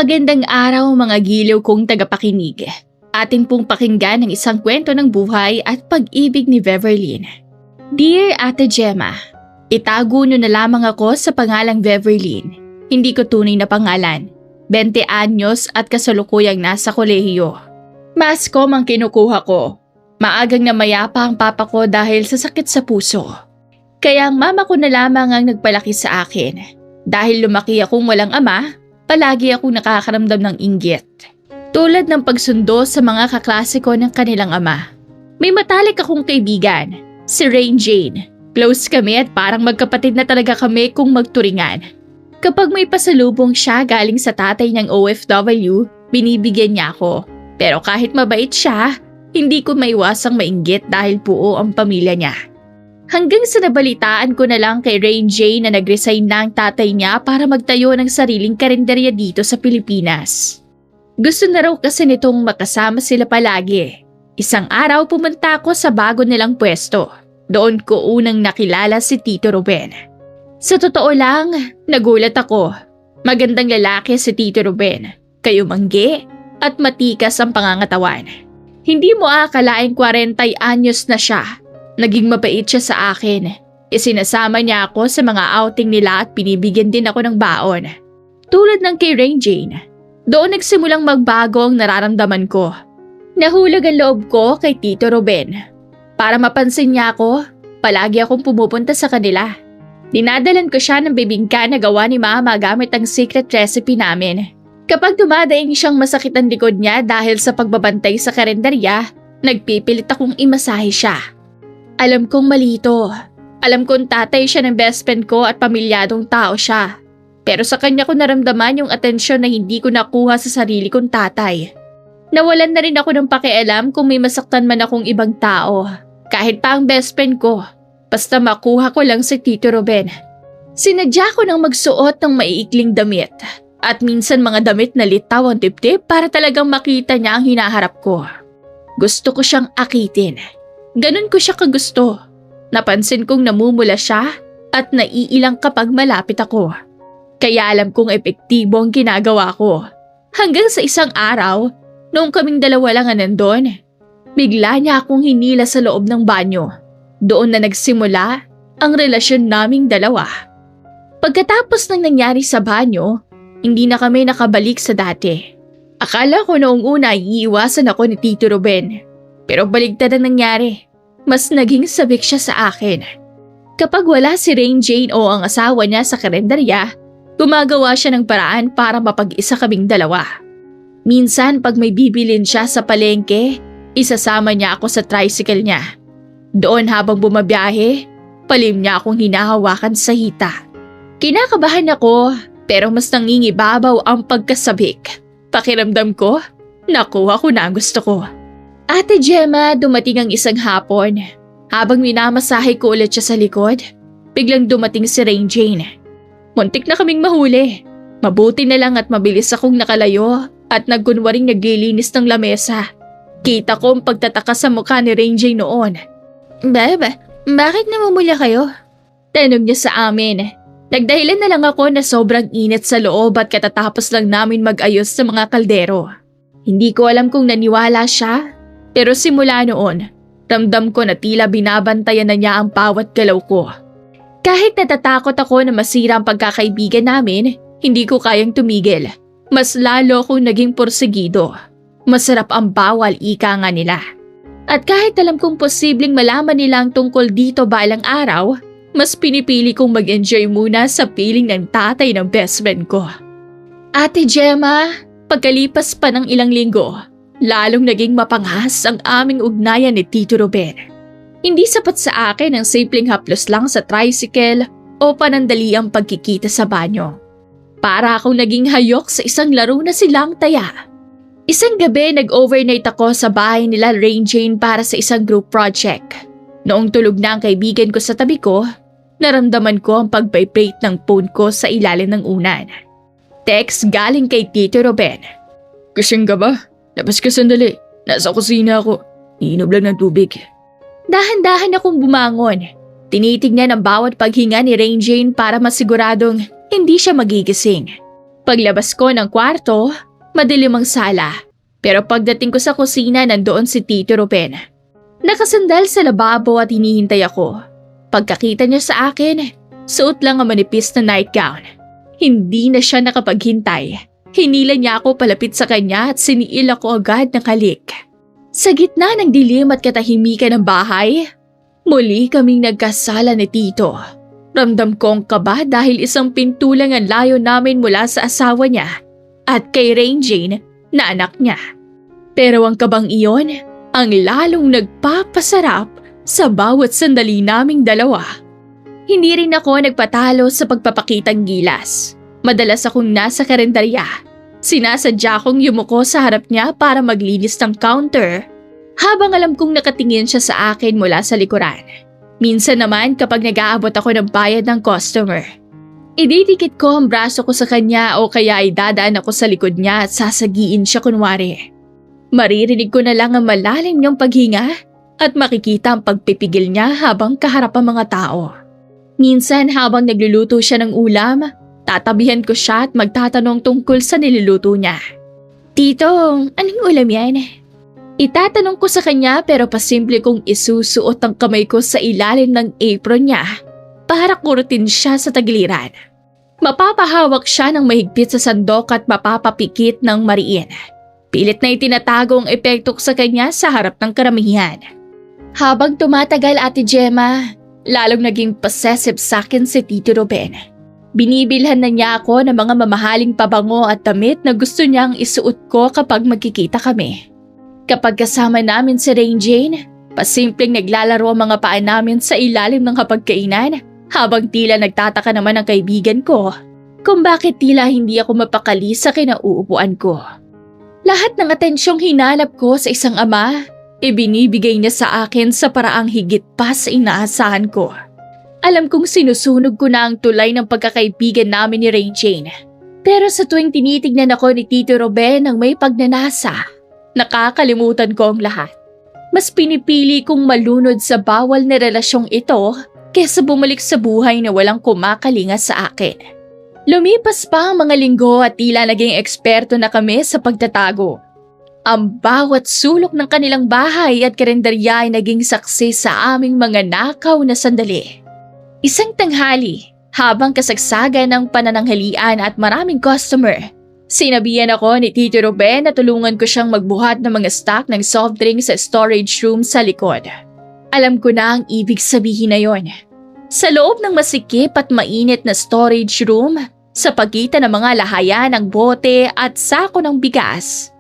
Magandang araw mga giliw kong tagapakinig. Atin pong pakinggan ang isang kwento ng buhay at pag-ibig ni Beverlyn. Dear Ate Gemma, itago niyo na lamang ako sa pangalang Beverlyn. Hindi ko tunay na pangalan. 20 anyos at kasalukuyang nasa kolehiyo. Mascom ang kinukuha ko. Maagang namayapa ang papa ko dahil sa sakit sa puso. Kaya ang mama ko na lamang ang nagpalaki sa akin. Dahil lumaki akong walang ama, palagi akong nakakaramdam ng inggit. Tulad ng pagsundo sa mga kaklase ko ng kanilang ama. May matalik akong kaibigan, si Rain Jane. Close kami at parang magkapatid na talaga kami kung magturingan. Kapag may pasalubong siya galing sa tatay niyang OFW, binibigyan niya ako. Pero kahit mabait siya, hindi ko maiwasang mainggit dahil buo ang pamilya niya. Hanggang sa nabalitaan ko na lang kay Rain Jane na nag-resign na ang tatay niya para magtayo ng sariling karinderya dito sa Pilipinas. Gusto na raw kasi nitong makasama sila palagi. Isang araw pumunta ako sa bago nilang pwesto. Doon ko unang nakilala si Tito Ruben. Sa totoo lang, nagulat ako. Magandang lalaki si Tito Ruben. Kayumanggi at matikas ang pangangatawan. Hindi mo akalaing 40 anyos na siya. Naging mabait siya sa akin. Isinasama niya ako sa mga outing nila at binibigyan din ako ng baon. Tulad ng kay Rain Jane. Doon nagsimulang magbago ang nararamdaman ko. Nahulog ang loob ko kay Tito Ruben. Para mapansin niya ako, palagi akong pumupunta sa kanila. Dinadalan ko siya ng bibingka na gawa ni Mama gamit ang secret recipe namin. Kapag dumadaing siyang masakit ang likod niya dahil sa pagbabantay sa karinderya, nagpipilit akong imasahe siya. Alam kong mali ito. Alam kong tatay siya ng best friend ko at pamilyadong tao siya. Pero sa kanya ko naramdaman yung atensyon na hindi ko nakuha sa sarili kong tatay. Nawalan na rin ako ng pakialam kung may masaktan man akong ibang tao. Kahit pa ang best friend ko. Basta makuha ko lang si Tito Ruben. Sinadya ko nang magsuot ng maiikling damit. At minsan mga damit na litaw ang dibdib para talagang makita niya ang hinaharap ko. Gusto ko siyang akitin. Ganun ko siya kagusto. Napansin kong namumula siya at naiilang kapag malapit ako. Kaya alam kong epektibo ang ginagawa ko. Hanggang sa isang araw, noong kaming dalawa lang nandun, bigla niya akong hinila sa loob ng banyo. Doon na nagsimula ang relasyon naming dalawa. Pagkatapos ng nangyari sa banyo, hindi na kami nakabalik sa dati. Akala ko noong una iiwasan ako ni Tito Ruben. Pero baligtad ang nangyari. Mas naging sabik siya sa akin. Kapag wala si Rain Jane o ang asawa niya sa karinderya, gumagawa siya ng paraan para mapag-isa kaming dalawa. Minsan pag may bibilin siya sa palengke, isasama niya ako sa tricycle niya. Doon habang bumabiyahe, palim niya akong hinahawakan sa hita. Kinakabahan ako pero mas nangingibabaw ang pagkasabik. Pakiramdam ko, nakuha ko na ang gusto ko. Ate Gemma, dumating ang isang hapon. Habang minamasahe ko ulit siya sa likod, biglang dumating si Rain Jane. Muntik na kaming mahuli. Mabuti na lang at mabilis akong nakalayo at nagkunwaring naglilinis ng lamesa. Kita ko ang pagtataka sa mukha ni Rain Jane noon. Bebe, bakit namumula kayo? Tanong niya sa amin. Nagdahilan na lang ako na sobrang init sa loob at katatapos lang namin mag-ayos sa mga kaldero. Hindi ko alam kung naniwala siya, pero simula noon, ramdam ko na tila binabantayan na niya ang bawat galaw ko. Kahit natatakot ako na masira ang pagkakaibigan namin, hindi ko kayang tumigil. Mas lalo akong naging porsigido. Masarap ang bawal, ika nga nila. At kahit alam kong posibleng malaman nila ang tungkol dito balang araw, mas pinipili kong mag-enjoy muna sa piling ng tatay ng best friend ko. Ate Gemma, pagkalipas pa ng ilang linggo, lalong naging mapanghas ang aming ugnayan ni Tito Ruben. Hindi sapat sa akin ang simpleng haplos lang sa tricycle o panandali ang pagkikita sa banyo. Para akong naging hayok sa isang laro na silang taya. Isang gabi nag-overnight ako sa bahay nila Rain Jane para sa isang group project. Noong tulog na ang kaibigan ko sa tabi ko, naramdaman ko ang pag-vibrate ng phone ko sa ilalim ng unan. Text galing kay Tito Ruben. Gising ka ba? Labas ka sandali. Nasa kusina ako. Iinom lang ng tubig. Dahan-dahan akong bumangon. Tinitignan ang bawat paghinga ni Rain Jane para masiguradong hindi siya magigising. Paglabas ko ng kwarto, madilim ang sala. Pero pagdating ko sa kusina, nandoon si Tito Ruben. Nakasandal sa lababo at hinihintay ako. Pagkakita niya sa akin, suot lang ang manipis na nightgown. Hindi na siya nakapaghintay. Hinila niya ako palapit sa kanya at siniil ako agad ng halik. Sa gitna ng dilim at katahimikan ng bahay, muli kaming nagkasala ni Tito. Ramdam ko ang kaba dahil isang pinto lang ang layo namin mula sa asawa niya at kay Rain Jane na anak niya. Pero ang kabang iyon ang lalong nagpapasarap sa bawat sandali naming dalawa. Hindi rin ako nagpatalo sa pagpapakitang gilas. Madalas akong nasa karinderya. Sinasadya kong yumuko sa harap niya para maglinis ng counter habang alam kong nakatingin siya sa akin mula sa likuran. Minsan naman kapag nag-aabot ako ng bayad ng customer, ididikit ko ang braso ko sa kanya o kaya idadaan ako sa likod niya at sasagiin siya kunwari. Maririnig ko na lang ang malalim niyang paghinga at makikita ang pagpipigil niya habang kaharap ang mga tao. Minsan habang nagluluto siya ng ulam, tatabihan ko siya at magtatanong tungkol sa niluluto niya. Tito, anong ulam yan? Itatanong ko sa kanya pero pasimple kong isusuot ang kamay ko sa ilalim ng apron niya para kurutin siya sa tagiliran. Mapapahawak siya ng mahigpit sa sandok at mapapapikit ng mariin. Pilit na itinatago ang epekto ko sa kanya sa harap ng karamihan. Habang tumatagal Ate Gemma, lalong naging possessive sa akin si Tito Ruben. Binibilhan na niya ako ng mga mamahaling pabango at damit na gusto niyang isuot ko kapag magkikita kami. Kapag kasama namin si Rain Jane, pasimpleng naglalaro ang mga paa namin sa ilalim ng hapagkainan habang tila nagtataka naman ang kaibigan ko kung bakit tila hindi ako mapakali sa kinauupuan ko. Lahat ng atensyong hinanap ko sa isang ama, ibinibigay niya sa akin sa paraang higit pa sa inaasahan ko. Alam kong sinusunog ko na ang tulay ng pagkakaibigan namin ni Rain Jane. Pero sa tuwing tinitignan ako ni Tito Ruben ng may pagnanasa, nakakalimutan ko ang lahat. Mas pinipili kong malunod sa bawal na relasyong ito kaysa bumalik sa buhay na walang kumakalinga sa akin. Lumipas pa ang mga linggo at tila naging eksperto na kami sa pagtatago. Ang bawat sulok ng kanilang bahay at karinderya ay naging saksi sa aming mga nakaw na sandali. Isang tanghali, habang kasagsagan ng panananghalian at maraming customer, sinabihan ako ni Tito Ruben na tulungan ko siyang magbuhat ng mga stock ng soft drink sa storage room sa likod. Alam ko na ang ibig sabihin na yon. Sa loob ng masikip at mainit na storage room, sa pagitan ng mga lahayan ng bote at sako ng bigas,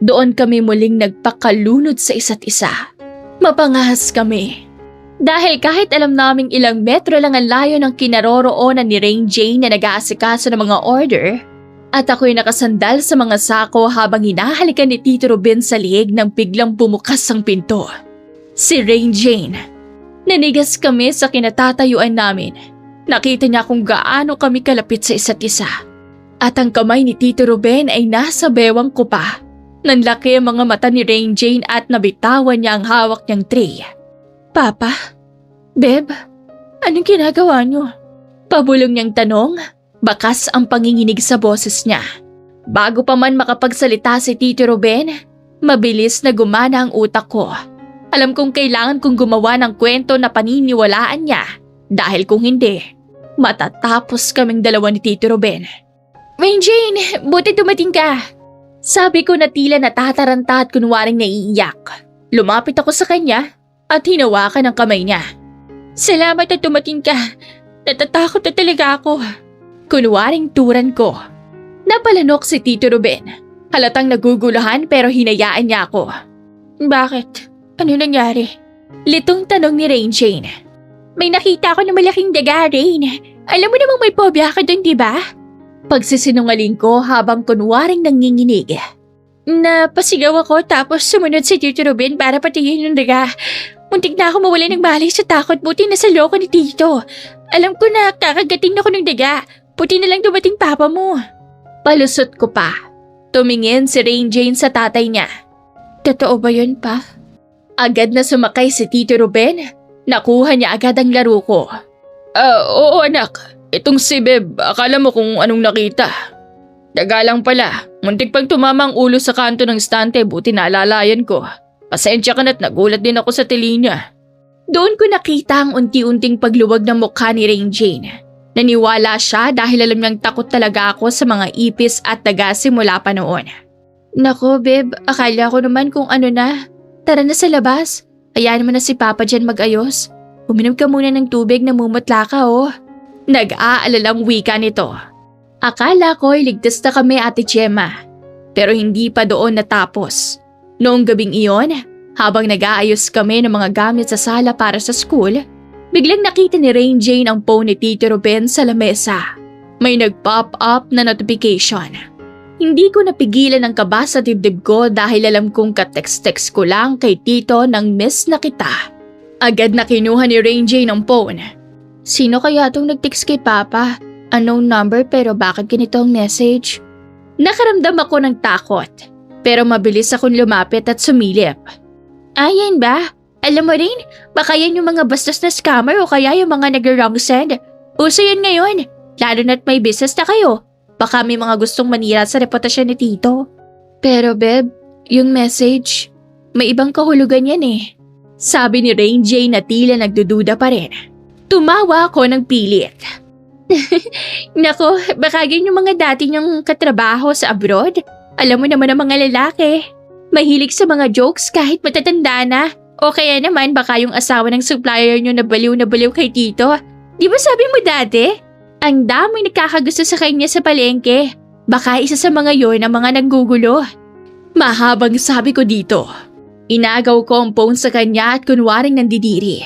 doon kami muling nagpakalunod sa isa't isa. Mapangahas kami. Dahil kahit alam naming ilang metro lang ang layo ng kinaroroonan ni Rain Jane na nag-aasikaso ng mga order, at ako'y nakasandal sa mga sako habang hinahalikan ni Tito Ruben sa liig nang biglang bumukas ang pinto. Si Rain Jane. Nanigas kami sa kinatatayuan namin. Nakita niya kung gaano kami kalapit sa isa't isa. At ang kamay ni Tito Ruben ay nasa bewang ko pa. Nanlaki ang mga mata ni Rain Jane at nabitawan niya ang hawak niyang tray. Papa? Beb? Anong ginagawa niyo? Pabulong niyang tanong. Bakas ang panginginig sa boses niya. Bago pa man makapagsalita si Tito Ruben, mabilis na gumana ang utak ko. Alam kong kailangan kong gumawa ng kwento na paniniwalaan niya dahil kung hindi, matatapos kaming dalawa ni Tito Ruben. Rain Jane, buti dumating ka. Sabi ko na tila natataranta at kunwaring naiiyak. Lumapit ako sa kanya at hinawakan ang kamay niya. Salamat na dumating ka. Natatakot na talaga ako. Kunwaring turan ko. Napalanok si Tito Ruben. Halatang naguguluhan pero hinayaan niya ako. Bakit? Ano nangyari? Litong tanong ni Rain Jane. May nakita ako na malaking daga, Rain. Alam mo namang may phobia ka dun, di ba? Pagsisinungaling ko habang kunwaring nanginginig. Napasigaw ako tapos sumunod si Tito Ruben para patingin yung daga. Muntik na ako mawala ng malay sa takot, buti na sa loko ni Tito. Alam ko na kakagating ako ng daga. Buti na lang dumating papa mo. Palusot ko pa. Tumingin si Rain Jane sa tatay niya. Totoo ba yun, pa? Agad na sumakay si Tito Ruben. Nakuha niya agad ang laro ko. Oo anak. Itong si Beb, akala mo kung anong nakita. Taga lang pala, muntik pang tumama ang ulo sa kanto ng stante, buti naalalayan ko. Pasensya ka na't nagulat din ako sa tili niya. Doon ko nakita ang unti-unting pagluwag ng mukha ni Rain Jane. Naniwala siya dahil alam niyang takot talaga ako sa mga ipis at daga simula pa noon. Nako, babe, akala ko naman kung ano na. Tara na sa labas. Hayaan mo na si Papa dyan mag-ayos. Uminom ka muna ng tubig, namumutla ka oh. Nag-aalalang wika nito. Akala ko'y ligtas na kami, Ate Gemma. Pero hindi pa doon natapos. Noong gabing iyon, habang nag-aayos kami ng mga gamit sa sala para sa school, biglang nakita ni Rain Jane ang phone ni Tito Ruben sa lamesa. May nag-pop up na notification. Hindi ko napigilan ang kaba sa dibdib ko dahil alam kong ka-text-text ko lang kay Tito nang miss na kita. Agad na kinuha ni Rain Jane ang phone. Sino kaya itong nag-text kay Papa? Unknown number pero bakit ganito ang message? Nakaramdam ako ng takot, pero mabilis akong lumapit at sumilip. Ayan ba? Alam mo rin, baka yan yung mga bastos na scammer o kaya yung mga nag-wrong send. Uso yan ngayon, lalo na't may business na kayo. Baka may mga gustong manira sa reputasyon ni Tito. Pero Beb, yung message, may ibang kahulugan yan eh. Sabi ni Rain Jane na tila nagdududa pa rin. Tumawa ako ng pilit. Nako, baka yan yung mga dati niyong katrabaho sa abroad. Alam mo naman ang mga lalaki. Mahilig sa mga jokes kahit matatanda na. O kaya naman baka yung asawa ng supplier niyo na baliw kay Tito. Di ba sabi mo dati? Ang daming nakakagusto sa kanya sa palengke. Baka isa sa mga yon ang mga naggugulo. Mahabang sabi ko dito. Inagaw ko ang phone sa kanya at kunwaring nandidiri.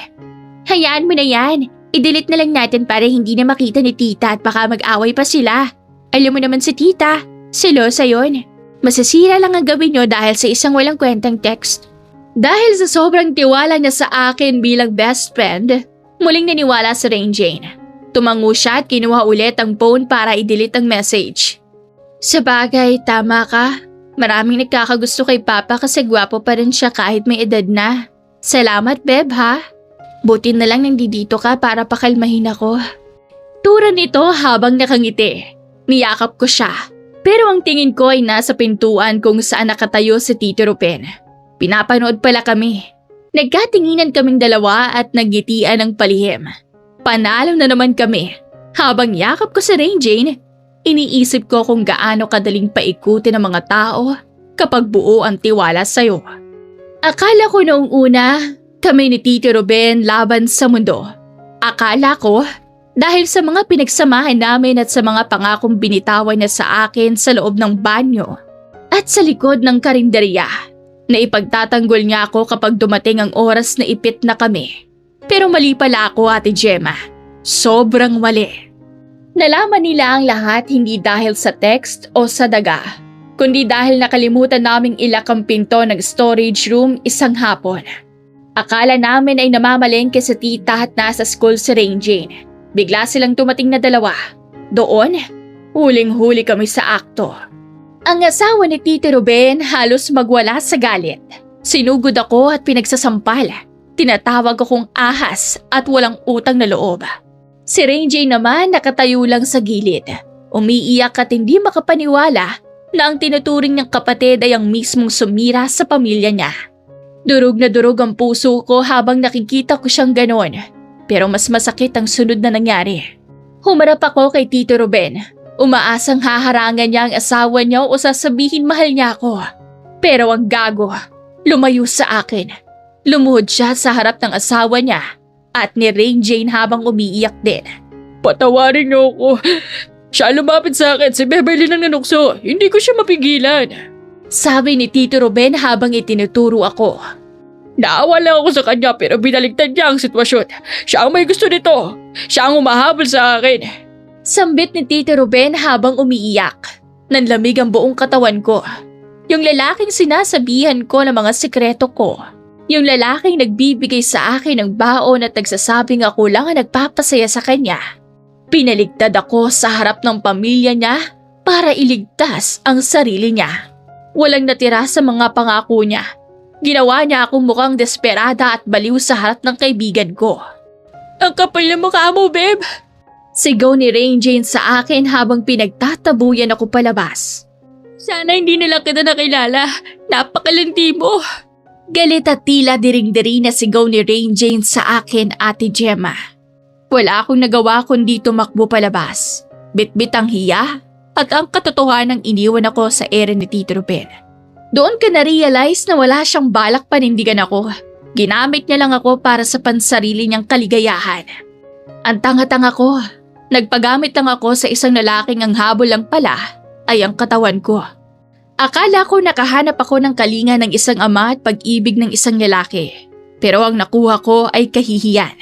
Hayaan mo na yan. I-delete na lang natin para hindi na makita ni Tita at baka mag-away pa sila. Alam mo naman si Tita, selosa yon. Masasira lang ang gawin nyo dahil sa isang walang kwentang text. Dahil sa sobrang tiwala niya sa akin bilang best friend, muling naniwala si Rain Jane. Tumango siya at kinuha ulit ang phone para i-delete ang message. Sabagay, tama ka. Maraming nagkakagusto kay Papa kasi gwapo pa rin siya kahit may edad na. Salamat, Beb, ha? Buti na lang nandito ka para pakalmahin ako. Tura nito habang nakangiti. Niyakap ko siya. Pero ang tingin ko ay nasa pintuan kung saan nakatayo si Tito Ruben. Pinapanood pala kami. Nagkatinginan kaming dalawa at naggitian ng palihim. Panalo na naman kami. Habang yakap ko si Rain Jane, iniisip ko kung gaano kadaling paikutin ng mga tao kapag buo ang tiwala sa'yo. Akala ko noong una, kami ni Tito Ruben laban sa mundo. Akala ko, dahil sa mga pinagsamahan namin at sa mga pangakong binitawan niya sa akin sa loob ng banyo at sa likod ng karinderya, na ipagtatanggol niya ako kapag dumating ang oras na ipit na kami. Pero mali pala ako, Ate Gemma. Sobrang mali. Nalaman nila ang lahat hindi dahil sa text o sa daga, kundi dahil nakalimutan naming ilak ang pinto ng storage room isang hapon. Akala namin ay namamalengke sa tita at nasa school si Rain Jane. Bigla silang tumating na dalawa. Doon, huling-huli kami sa akto. Ang asawa ni Tito Ruben halos magwala sa galit. Sinugod ako at pinagsasampal. Tinatawag akong ahas at walang utang na loob. Si Rain Jane naman nakatayo lang sa gilid. Umiiyak at hindi makapaniwala na ang tinuturing niyang kapatid ay ang mismong sumira sa pamilya niya. Durog na durog ang puso ko habang nakikita ko siyang ganon. Pero mas masakit ang sunod na nangyari. Humarap ako kay Tito Ruben. Umaasang haharangan niya ang asawa niya o sasabihin mahal niya ako. Pero ang gago, lumayo sa akin. Lumuhod siya sa harap ng asawa niya at ni Rain Jane habang umiiyak din. Patawarin niyo ako. Siya lumapit sa akin, si Beverly nang nanukso. Hindi ko siya mapigilan. Sabi ni Tito Ruben habang itinuturo ako. Naawa lang ako sa kanya pero binaligtad niya ang sitwasyon. Siya ang may gusto nito. Siya ang umahabol sa akin. Sambit ni Tito Ruben habang umiiyak. Nanlamig ang buong katawan ko. Yung lalaking sinasabihan ko ng mga sikreto ko. Yung lalaking nagbibigay sa akin ng baon at nagsasabing ako lang ang nagpapasaya sa kanya. Pinaligtad ako sa harap ng pamilya niya para iligtas ang sarili niya. Walang natira sa mga pangako niya. Ginawa niya akong mukhang desperada at baliw sa harap ng kaibigan ko. Ang kapal na mukha mo, babe! Sigaw ni Rain Jane sa akin habang pinagtatabuyan ako palabas. Sana hindi nila kita nakilala. Napakalandi mo. Galit at tila diring-diri na sigaw ni Rain Jane sa akin, Ate Gemma. Wala akong nagawa kundi tumakbo palabas. Bitbit ang hiya at ang katotohanang iniwan ako sa ere ni Tito Ruben. Doon ka na-realize na wala siyang balak panindigan ako. Ginamit niya lang ako para sa pansarili niyang kaligayahan. Ang tanga-tanga ko. Nagpagamit lang ako sa isang lalaking ang habol lang pala ay ang katawan ko. Akala ko nakahanap ako ng kalinga ng isang ama at pag-ibig ng isang lalaki. Pero ang nakuha ko ay kahihiyan.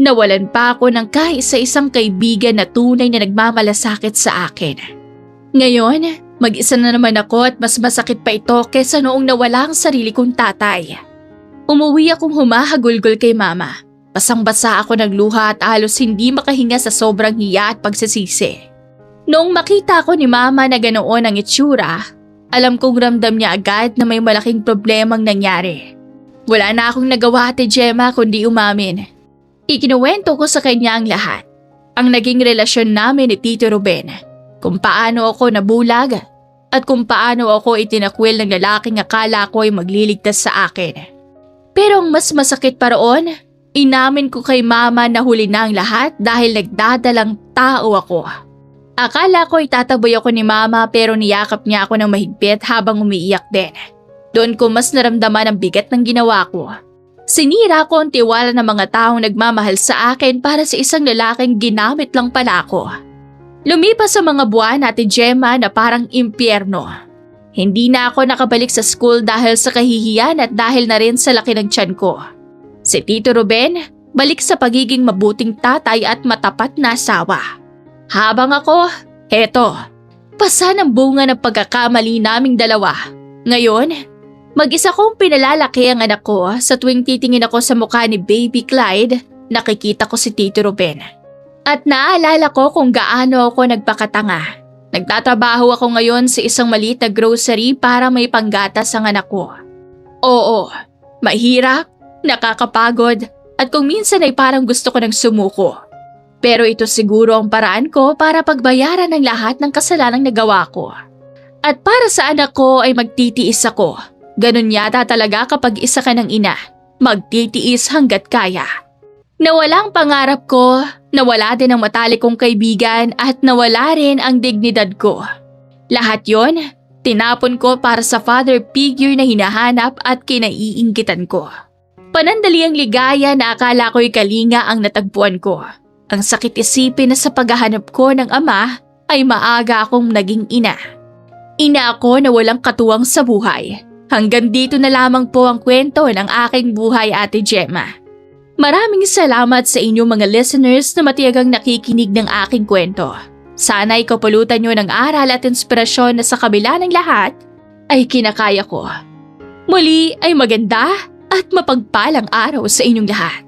Nawalan pa ako ng kaisa-isang kaibigan na tunay na nagmamalasakit sa akin. Ngayon, mag-isa na naman ako at mas masakit pa ito kesa noong nawala ang sarili kong tatay. Umuwi akong humahagulgol kay mama. Basang-basa ako ng luha at halos hindi makahinga sa sobrang hiya at pagsisisi. Noong makita ko ni mama na ganoon ang itsura, alam kong ramdam niya agad na may malaking problemang nangyari. Wala na akong nagawa, Ate Gemma, kundi umamin. Ikinuwento ko sa kanya ang lahat. Ang naging relasyon namin ni Tito Ruben, kung paano ako nabulag at kung paano ako itinakwil ng lalaking akala ko ay magliligtas sa akin. Pero ang mas masakit pa roon, inamin ko kay mama na huli na ang lahat dahil nagdadalang tao ako. Akala ko itataboy ako ni mama pero niyakap niya ako ng mahigpit habang umiiyak din. Doon ko mas naramdaman ang bigat ng ginawa ko. Sinira ko ang tiwala ng mga taong nagmamahal sa akin para sa isang lalaking ginamit lang pala ako. Lumipas sa mga buwan, Ate Gemma, na parang impyerno. Hindi na ako nakabalik sa school dahil sa kahihiyan at dahil na rin sa laki ng tiyan ko. Si Tito Ruben, balik sa pagiging mabuting tatay at matapat na asawa. Habang ako, heto, pasa ng bunga ng pagkakamali naming dalawa. Ngayon, mag-isa kong pinalalaki ang anak ko sa tuwing titingin ako sa mukha ni Baby Clyde, nakikita ko si Tito Ruben. At naaalala ko kung gaano ako nagpakatanga. Nagtatrabaho ako ngayon sa isang maliit na grocery para may panggatas ang anak ko. Oo, mahirap, nakakapagod, at kung minsan ay parang gusto ko nang sumuko. Pero ito siguro ang paraan ko para pagbayaran ng lahat ng kasalanang nagawa ko. At para sa anak ko ay magtitiis ako. Ganun yata talaga kapag isa ka ng ina. Magtitiis hanggat kaya. Nawala ang pangarap ko, nawala din ang matalik kong kaibigan at nawala rin ang dignidad ko. Lahat yon, tinapon ko para sa father figure na hinahanap at kinaiinggitan ko. Panandali ang ligaya na akala ko'y kalinga ang natagpuan ko. Ang sakit isipin na sa paghahanap ko ng ama ay maaga akong naging ina. Ina ako na walang katuwang sa buhay. Hanggang dito na lamang po ang kwento ng aking buhay, Ate Gemma. Maraming salamat sa inyong mga listeners na matiyagang nakikinig ng aking kwento. Sana'y kapulutan nyo ng aral at inspirasyon na sa kabila ng lahat ay kinakaya ko. Muli ay maganda at mapagpalang araw sa inyong lahat.